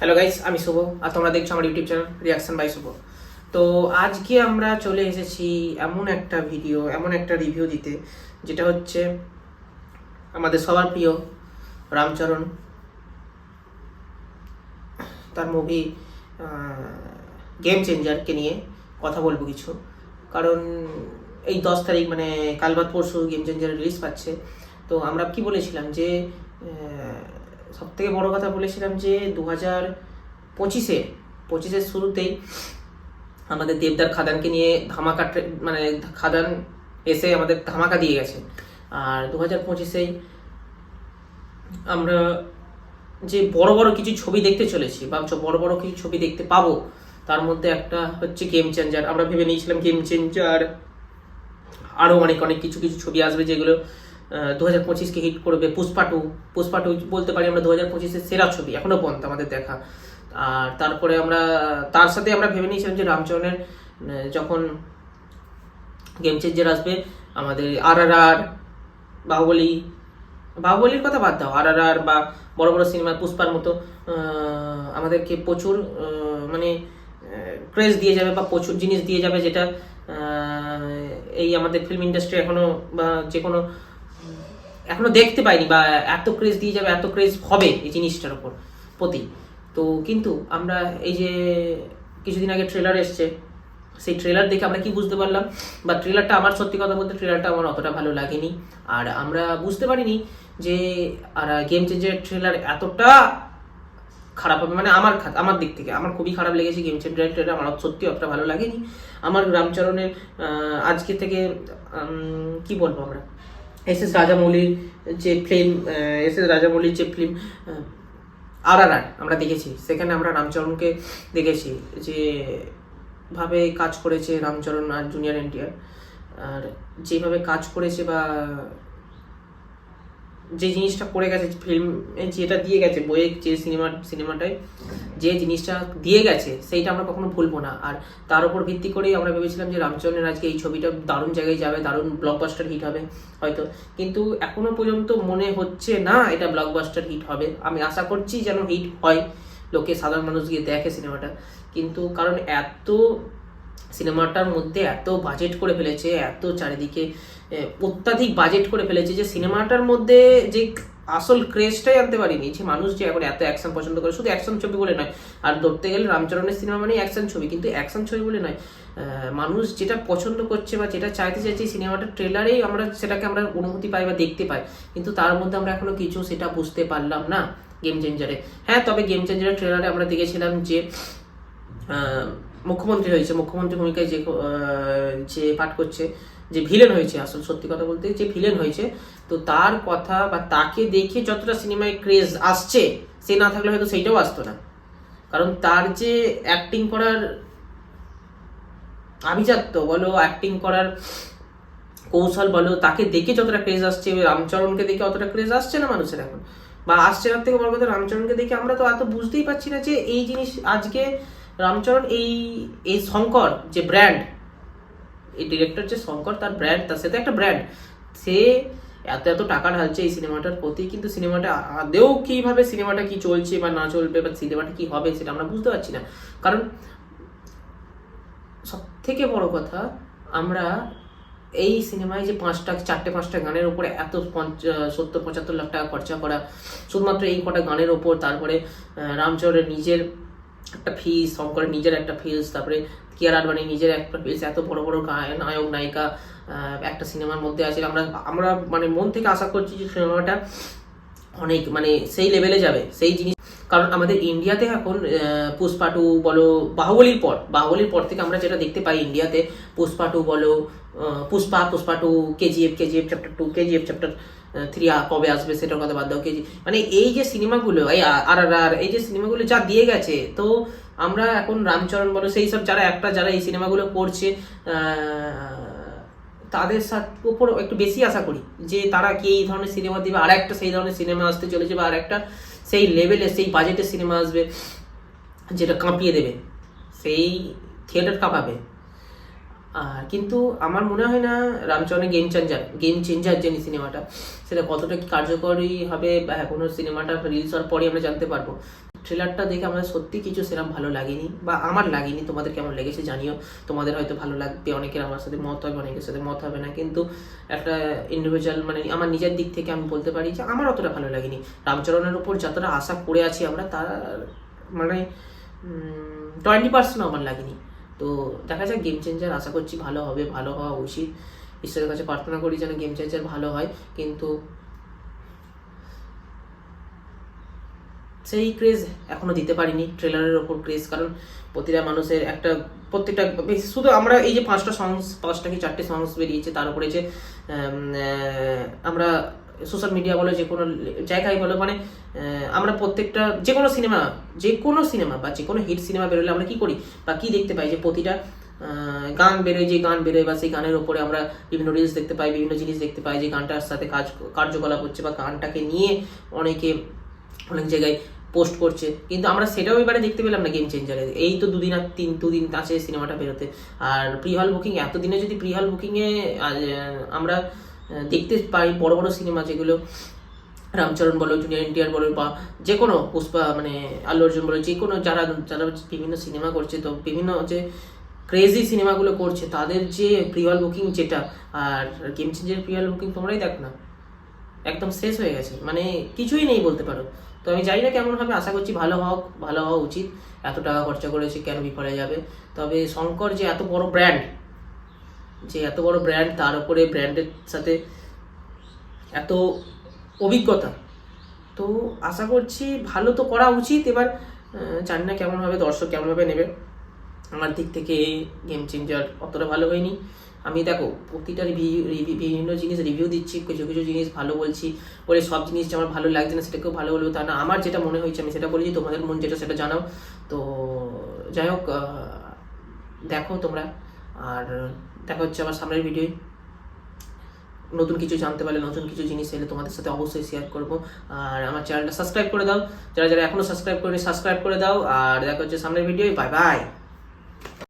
Hello guys, আমি শুভ আর তোমরা দেখছো আমার ইউটিউব চ্যানেল রিয়াকশন বাই শুভ। তো আজকে আমরা চলে এসেছি এমন একটা ভিডিও, এমন একটা রিভিউ দিতে, যেটা হচ্ছে আমাদের সবার প্রিয় রামচরণ, তার মুভি গেম চেঞ্জারকে নিয়ে কথা বলবো কিছু। কারণ এই 10 তারিখ মানে কাল বাদ পরশু গেম চেঞ্জার রিলিজ পাচ্ছে। তো আমরা কি বলেছিলাম যে সব থেকে বড় কথা বলেছিলাম যে 2025-এর শুরুতেই আমাদের দেবদার খাদানকে নিয়ে ধামাকা, মানে খাদান এসে আমাদের ধামাকা দিয়ে গেছে। আর 2025-এই আমরা যে বড় বড় কিছু ছবি দেখতে চলেছি বা বড় বড় কিছু ছবি দেখতে পাবো, তার মধ্যে একটা হচ্ছে গেম চেঞ্জার। আমরা ভেবে নিয়েছিলাম গেম চেঞ্জার, আরও অনেক অনেক কিছু কিছু ছবি আসবে যেগুলো 2025-কে হিট করবে। পুষ্পা টু বলতে পারি আমরা 2025-এর সেরা ছবি এখনো পর্যন্ত আমাদের দেখা। আর তারপরে আমরা তার সাথে আমরা ভেবে নিয়েছিলাম যে রামচরণের যখন গেম চেঞ্জার আসবে, আমাদের RRR, বাহুবলীর কথা বাদ দাও, RRR বা বড় বড় সিনেমা পুষ্পার মতো আমাদেরকে প্রচুর মানে ক্রেজ দিয়ে যাবে বা প্রচুর জিনিস দিয়ে যাবে, যেটা এই আমাদের ফিল্ম ইন্ডাস্ট্রি এখনো বা যে কোনো এখনো দেখতে পাইনি, বা এত ক্রেজ দিয়ে যাবে, এত ক্রেজ হবে এই জিনিসটার উপর প্রতি। তো কিন্তু আমরা এই যে কিছুদিন আগে ট্রেলার এসছে, সেই ট্রেলার দেখে আমরা কি বুঝতে পারলাম, বা ট্রেলারটা আমার সত্যি কথা বলতে ট্রেলারটা আমার অতটা ভালো লাগেনি। আর আমরা বুঝতে পারিনি যে আর গেম চেঞ্জারের ট্রেলার এতটা খারাপ হবে, মানে আমার দিক থেকে আমার খুবই খারাপ লেগেছে গেম চেঞ্জারের ট্রেলার। আমার সত্যি অতটা ভালো লাগেনি। আমার রামচরণের আজকে থেকে কি বলবো, আমরা এস রাজামৌলির যে ফিল্ম RRR আমরা দেখেছি, সেখানে আমরা রামচরণকে দেখেছি যে ভাবে কাজ করেছে রামচরণ আর জুনিয়র NTR, আর যেভাবে কাজ করেছে বা যে জিনিসটা করে গেছে ফিল্মে, যেটা দিয়ে গেছে বইয়ে, যে সিনেমাটায় যে জিনিসটা দিয়ে গেছে সেইটা আমরা কখনো ভুলবো না। আর তার উপর ভিত্তি করেই আমরা ভেবেছিলাম যে রামচরণের আজকে এই ছবিটা দারুণ জায়গায় যাবে, দারুণ ব্লকবাস্টার হিট হবে হয়তো, কিন্তু এখনো পর্যন্ত মনে হচ্ছে না এটা ব্লকবাস্টার হিট হবে। আমি আশা করছি যেন হিট হয়, লোকে সাধারণ মানুষ গিয়ে দেখে সিনেমাটা। কিন্তু কারণ এত সিনেমাটার মধ্যে এত বাজেট করে ফেলেছে, এত চারিদিকে অত্যাধিক বাজেট করে ফেলেছে, যে সিনেমাটার মধ্যে যে আসল ক্রেজটাই আনতে পারিনি। যে মানুষ যে এখন এত অ্যাকশন পছন্দ করে, শুধু অ্যাকশন ছবি বলে নয়, আর ধরতে গেলে রামচরণের সিনেমা মানে অ্যাকশন ছবি, কিন্তু অ্যাকশন ছবি বলে নয়, মানুষ যেটা পছন্দ করছে বা যেটা চাইতে চাইছে সিনেমাটার ট্রেলারেই আমরা সেটাকে আমরা অনুভূতি পাই বা দেখতে পাই। কিন্তু তার মধ্যে আমরা এখনো কিছু সেটা বুঝতে পারলাম না গেম চেঞ্জারে। হ্যাঁ, তবে গেম চেঞ্জারের ট্রেলারে আমরা দেখেছিলাম যে মুখ্যমন্ত্রী হয়েছে, মুখ্যমন্ত্রী ভূমিকায় যে পাঠ করছে, যে ভিলেন হয়েছে, আসল সত্যি কথা বলতে যে ভিলেন হয়েছে, তো তার কথা বা তাকে দেখে যতটা সিনেমায় ক্রেজ আসছে, সে না থাকলে হয়তো সেইটাও আসতো না। কারণ তার যে অ্যাক্টিং করার আভিজাত্য বলো, অ্যাক্টিং করার কৌশল বলো, তাকে দেখে যতটা ক্রেজ আসছে, রামচরণকে দেখে অতটা ক্রেজ আসছে না মানুষের এখন, বা আসছে না। থেকে বড় কথা, রামচরণকে দেখে আমরা তো এত বুঝতেই পারছি না যে এই জিনিস আজকে রামচরণ এই শঙ্কর যে ব্র্যান্ড, এই ডিরেক্টর যে শঙ্কর, তার ব্র্যান্ড, তার সাথে একটা ব্র্যান্ড, সে এত এত টাকা ঢালছে এই সিনেমাটার প্রতি, কিন্তু সিনেমাটা আদেও কিভাবে সিনেমাটা কি চলছে বা না চলবে বা সিনেমাটা কি হবে সেটা আমরা বুঝতে পারছি না। কারণ সব থেকে বড় কথা, আমরা এই সিনেমায় যে 4-5টা গানের উপরে এত 70-75 লাখ টাকা খরচা করা শুধুমাত্র এই কটা গানের ওপর, তারপরে রামচরণের নিজের একটা ফিস, শঙ্করের নিজের একটা ফিস, তারপরে কিয়ারা আডবাণীর নিজের একটা ফিস, এত বড় বড় নায়ক নায়িকা একটা সিনেমার মধ্যে আছে। আমরা মানে মন থেকে আশা করছি যে সিনেমাটা অনেক মানে সেই লেভেলে যাবে সেই জিনিস। কারণ আমাদের ইন্ডিয়াতে এখন পুষ্পা টু বলো, বাহুবলীর পর থেকে আমরা যেটা দেখতে পাই ইন্ডিয়াতে, পুষ্পা টু বলো, Pushpa two, KGF chapter 2, KGF chapter 3 কবে আসবে সেটার কথা বাদ দাও, মানে এই যে সিনেমাগুলো, এই RRR, এই যে সিনেমাগুলো যা দিয়ে গেছে, তো আমরা এখন রামচরণ বলো, সেই সব যারা এই সিনেমাগুলো করছে তাদের সাথে উপর একটু বেশি আশা করি যে তারা কি এই ধরনের সিনেমা দিবে, আর একটা সেই ধরনের সিনেমা আসতে চলেছে, বা আর একটা সেই লেভেলে সেই বাজেটের সিনেমা আসবে যেটা কাঁপিয়ে দেবে, সেই থিয়েটার কাঁপাবে। কিন্তু আমার মনে হয় না রামচরণের গেম চেঞ্জার যে সিনেমাটা, সেটা কতটা কি কার্যকরী হবে বা কোনো সিনেমাটা রিলিজ হওয়ার পরে আমরা জানতে পারবো। ট্রেলারটা দেখে আমাদের সত্যি কিছু সেরকম ভালো লাগেনি, বা আমার লাগেনি। তোমাদের কেমন লেগেছে জানিও, তোমাদের হয়তো ভালো লাগবে, অনেকের আমার সাথে মত হবে, অনেকের সাথে মত হবে না, কিন্তু একটা ইন্ডিভিজুয়াল মানে আমার নিজের দিক থেকে আমি বলতে পারি যে আমার অতটা ভালো লাগেনি। রামচরণের উপর যতটা আশা করে আছি আমরা, তার মানে 20% আমার লাগেনি। তো দেখা যাক, গেম চেঞ্জার আশা করছি ভালো হবে, ভালো হওয়া উচিত। ঈশ্বরের কাছে প্রার্থনা করি যেন গেম চেঞ্জার ভালো হয়, কিন্তু সেই ক্রেজ এখনো দিতে পারিনি ট্রেলারের ওপর ক্রেজ, কারণ প্রতিটা মানুষের প্রত্যেকটা শুধু আমরা এই যে 5টা কি 4টে সংস বেরিয়েছে, তার উপরে যে আমরা সোশ্যাল মিডিয়া বলো, যে কোনো জায়গায় বলো, মানে আমরা প্রত্যেকটা যে কোনো সিনেমা বা যে কোনো হিট সিনেমা বেরোলে আমরা কি করি বা কি দেখতে পাই, যে প্রতিটা গান বেরোয় বা সেই গানের উপরে আমরা বিভিন্ন রিলস দেখতে পাই, বিভিন্ন জিনিস দেখতে পাই, যে গানটার সাথে কার্যকলাপ হচ্ছে বা গানটাকে নিয়ে অনেকে অনেক জায়গায় পোস্ট করছে, কিন্তু আমরা সেটাও এবারে দেখতে পেলাম না গেম চেঞ্জারে। এই তো দুদিন আছে সিনেমাটা বেরোতে, আর প্রি হল বুকিং এতদিনে যদি প্রি হল বুকিংয়ে আমরা দেখতে পাই বড় বড় সিনেমা, যেগুলো রামচরণ বলো, জুনিয়র এনটিআর বলো, বা যে কোনো পুষ্পা মানে আল্লু অর্জুন বলো, যে কোনো যারা বিভিন্ন সিনেমা করছে, তো বিভিন্ন যে ক্রেজি সিনেমাগুলো করছে, তাদের যে প্রি হল বুকিং যেটা, আর গেম চেঞ্জারের প্রি হল বুকিং তোমরাই দেখো না, একদম শেষ হয়ে গেছে, মানে কিছুই নেই বলতে পারো। তো আমি জানি না কেমন হবে, আশা করছি ভালো হওয়া উচিত। এত টাকা খরচা করেছে, কেন বিফলে যাবে? তবে শঙ্কর যে এত বড় ব্র্যান্ড, তার উপরে ব্র্যান্ডের সাথে এত অভিজ্ঞতা, তো আশা করছি ভালো তো করা উচিত। এবার জানি না কেমন হবে, দর্শক কেমনভাবে নেবে। আমার দিক থেকে গেম চেঞ্জার অতটা ভালো হয়নি। আমি দেখো প্রতিটা বিভিন্ন জিনিস রিভিউ দিচ্ছি, কিছু কিছু জিনিস ভালো বলছি, বলে সব জিনিস যে আমার ভালো লাগছে না সেটাকেও ভালো বলবো তা না। আমার যেটা মনে হয়েছে আমি সেটা বলেছি, তোমাদের মন যেটা সেটা জানাও। তো যাই হোক, দেখো তোমরা, আর দেখা হচ্ছে আমার সামনের ভিডিওয়। নতুন কিছু জানতে পারলে, নতুন কিছু জিনিস এলে তোমাদের সাথে অবশ্যই শেয়ার করবো। আর আমার চ্যানেলটা সাবস্ক্রাইব করে দাও, যারা যারা এখনো সাবস্ক্রাইব করে দাও। আর দেখা হচ্ছে সামনের ভিডিওয়। Bye bye.